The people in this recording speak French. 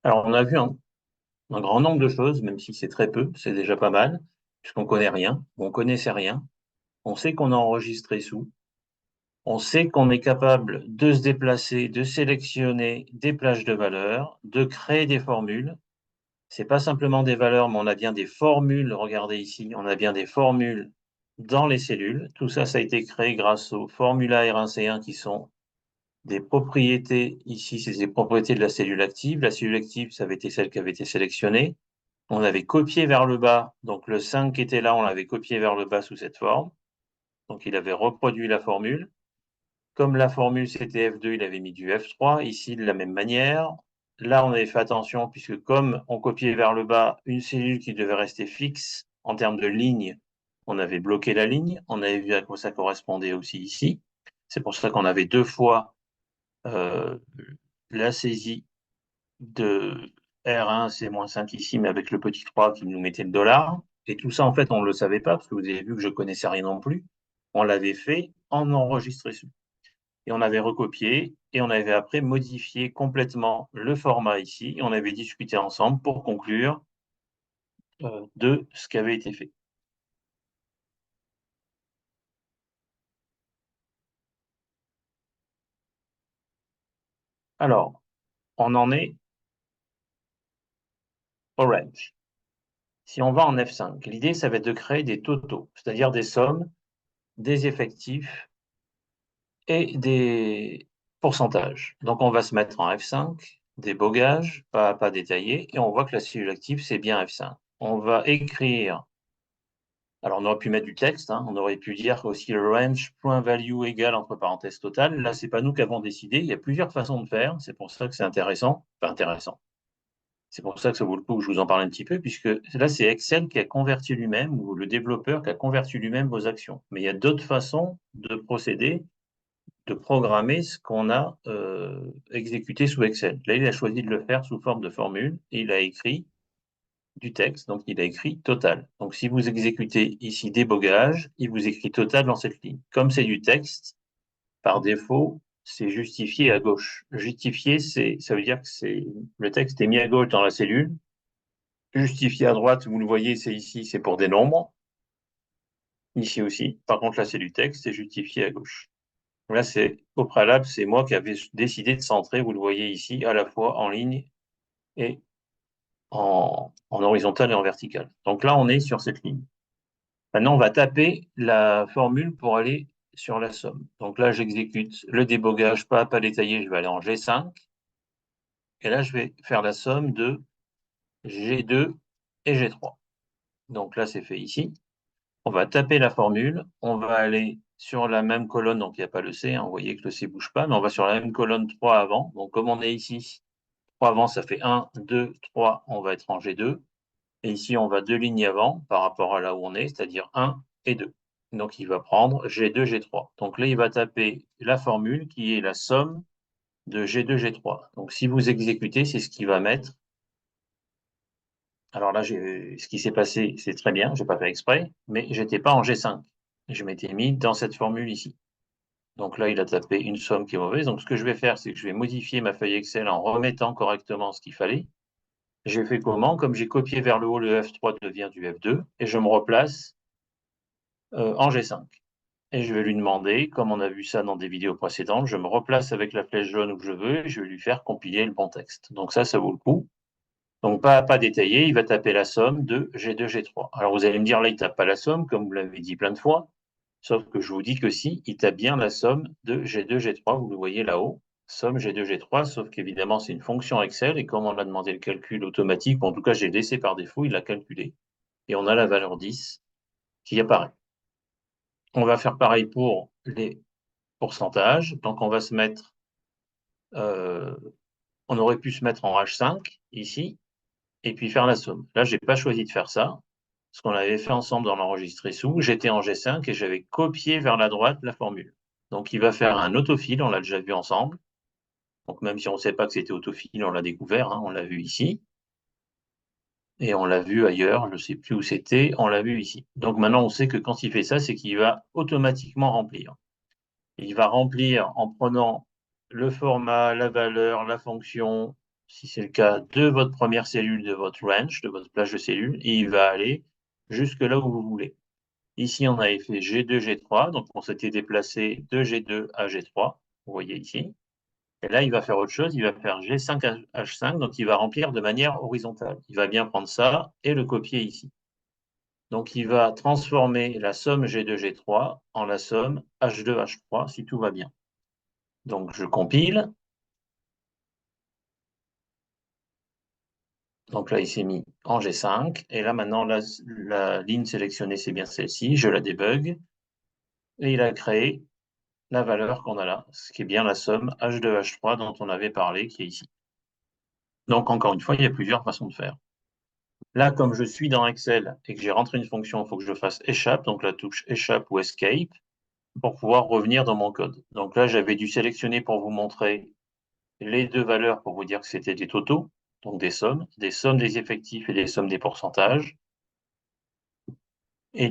Alors, on a vu un grand nombre de choses, même si c'est très peu, c'est déjà pas mal, puisqu'on connaît rien, on connaissait rien. On sait qu'on a enregistré sous. On sait qu'on est capable de se déplacer, de sélectionner des plages de valeurs, de créer des formules. C'est pas simplement des valeurs, mais on a bien des formules. Regardez ici, on a bien des formules dans les cellules. Tout ça, ça a été créé grâce aux formules R1C1 qui sont des propriétés. Ici, c'est des propriétés de la cellule active. La cellule active, ça avait été celle qui avait été sélectionnée. On avait copié vers le bas, donc le 5 qui était là, on l'avait copié vers le bas sous cette forme. Donc il avait reproduit la formule. Comme la formule c'était F2, il avait mis du F3, ici de la même manière. Là, on avait fait attention, puisque comme on copiait vers le bas une cellule qui devait rester fixe en termes de ligne, on avait bloqué la ligne, on avait vu à quoi ça correspondait aussi ici. C'est pour ça qu'on avait deux fois euh, la saisie de R1, C-5 ici, mais avec le petit 3 qui nous mettait le dollar. Et tout ça, en fait, on ne le savait pas, parce que vous avez vu que je ne connaissais rien non plus. On l'avait fait en enregistré sous. Et on avait recopié, et on avait après modifié complètement le format ici. Et on avait discuté ensemble pour conclure de ce qui avait été fait. Alors, on en est au range. Si on va en F5, l'idée, ça va être de créer des totaux, c'est-à-dire des sommes, des effectifs et des pourcentages. Donc, on va se mettre en F5, débogage, pas à pas détaillé, et on voit que la cellule active, c'est bien F5. On va écrire, alors on aurait pu mettre du texte, hein, on aurait pu dire aussi le range point value égale entre parenthèses totale. Là, c'est pas nous qui avons décidé, il y a plusieurs façons de faire, c'est pour ça que c'est intéressant, enfin intéressant. C'est pour ça que ça vaut le coup que je vous en parle un petit peu, puisque là, c'est Excel qui a converti lui-même, ou le développeur qui a converti lui-même vos actions. Mais il y a d'autres façons de procéder, de programmer ce qu'on a exécuté sous Excel. Là, il a choisi de le faire sous forme de formule et il a écrit du texte, donc il a écrit total. Donc si vous exécutez ici débogage, il vous écrit total dans cette ligne. Comme c'est du texte, par défaut, c'est justifié à gauche. Justifié, ça veut dire que le texte est mis à gauche dans la cellule. Justifié à droite, vous le voyez, c'est ici, c'est pour des nombres. Ici aussi. Par contre, là, c'est du texte, c'est justifié à gauche. Là, c'est au préalable, c'est moi qui avais décidé de centrer, vous le voyez ici, à la fois en ligne et en horizontal et en vertical. Donc là, on est sur cette ligne. Maintenant, on va taper la formule pour aller sur la somme. Donc là, j'exécute le débogage pas à pas détaillé, je vais aller en G5. Et là, je vais faire la somme de G2 et G3. Donc là, c'est fait ici. On va taper la formule, on va aller sur la même colonne, donc il n'y a pas le C, hein, vous voyez que le C ne bouge pas, mais on va sur la même colonne 3 avant. Donc comme on est ici, 3 avant, ça fait 1, 2, 3, on va être en G2. Et ici, on va deux lignes avant par rapport à là où on est, c'est-à-dire 1 et 2. Donc il va prendre G2, G3. Donc là, il va taper la formule qui est la somme de G2, G3. Donc si vous exécutez, c'est ce qu'il va mettre. Alors là, ce qui s'est passé, c'est très bien, je n'ai pas fait exprès, mais je n'étais pas en G5. Je m'étais mis dans cette formule ici. Donc là, il a tapé une somme qui est mauvaise. Donc ce que je vais faire, c'est que je vais modifier ma feuille Excel en remettant correctement ce qu'il fallait. J'ai fait comment? Comme j'ai copié vers le haut, le F3 devient du F2, et je me replace en G5. Et je vais lui demander, comme on a vu ça dans des vidéos précédentes, je me replace avec la flèche jaune où je veux, et je vais lui faire compiler le bon texte. Donc ça vaut le coup. Donc, pas à pas détaillé, il va taper la somme de G2, G3. Alors, vous allez me dire, là, il ne tape pas la somme, comme vous l'avez dit plein de fois, sauf que je vous dis que si, il tape bien la somme de G2, G3, vous le voyez là-haut, somme G2, G3, sauf qu'évidemment, c'est une fonction Excel, et comme on a demandé le calcul automatique, ou en tout cas, j'ai laissé par défaut, il l'a calculé, et on a la valeur 10 qui apparaît. On va faire pareil pour les pourcentages, donc on va se mettre, euh, on aurait pu se mettre en H5, ici, et puis faire la somme. Là, je n'ai pas choisi de faire ça, parce qu'on l'avait fait ensemble dans l'enregistré sous. J'étais en G5 et j'avais copié vers la droite la formule. Donc, il va faire un autofill, on l'a déjà vu ensemble. Donc, même si on ne sait pas que c'était autofill, on l'a découvert, hein, on l'a vu ici. Et on l'a vu ailleurs, je ne sais plus où c'était, on l'a vu ici. Donc, maintenant, on sait que quand il fait ça, c'est qu'il va automatiquement remplir. Il va remplir en prenant le format, la valeur, la fonction, si c'est le cas, de votre première cellule de votre range, de votre plage de cellules, et il va aller jusque là où vous voulez. Ici, on avait fait G2, G3, donc on s'était déplacé de G2 à G3, vous voyez ici. Et là, il va faire autre chose, il va faire G5, H5, donc il va remplir de manière horizontale. Il va bien prendre ça et le copier ici. Donc il va transformer la somme G2, G3 en la somme H2, H3, si tout va bien. Donc je compile. Donc là, il s'est mis en G5. Et là, maintenant, la ligne sélectionnée, c'est bien celle-ci. Je la débug. Et il a créé la valeur qu'on a là, ce qui est bien la somme H2, H3 dont on avait parlé, qui est ici. Donc, encore une fois, il y a plusieurs façons de faire. Là, comme je suis dans Excel et que j'ai rentré une fonction, il faut que je fasse échappe, donc la touche échappe ou escape, pour pouvoir revenir dans mon code. Donc là, j'avais dû sélectionner pour vous montrer les deux valeurs pour vous dire que c'était des totaux, donc des sommes des effectifs et des sommes des pourcentages.